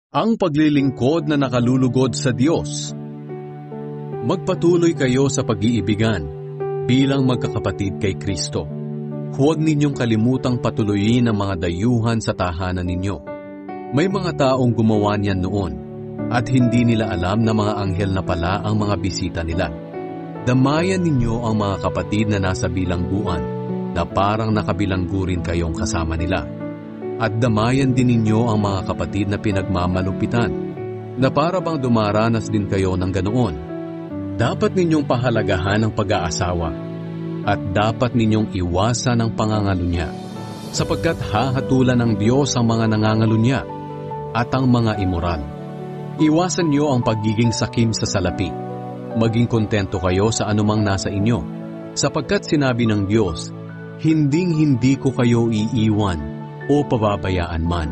Ang paglilingkod na nakalulugod sa Diyos. Magpatuloy kayo sa pag-iibigan bilang magkakapatid kay Kristo. Huwag ninyong kalimutang patuloyin ang mga dayuhan sa tahanan ninyo. May mga taong gumawa niyan noon at hindi nila alam na mga anghel na pala ang mga bisita nila. Damayan ninyo ang mga kapatid na nasa bilangguan na parang nakabilanggo rin kayong kasama nila. At damayan din ninyo ang mga kapatid na pinagmamalupitan na para bang dumaranas din kayo ng ganoon. Dapat ninyong pahalagahan ang pag-aasawa at dapat ninyong iwasan ang pangangalunya sapagkat hahatulan ng Diyos ang mga nangangalunya at ang mga immoral. Iwasan niyo ang pagiging sakim sa salapi. Maging kontento kayo sa anumang nasa inyo sapagkat sinabi ng Diyos, hinding-hindi ko kayo iiwan o pababayaan man.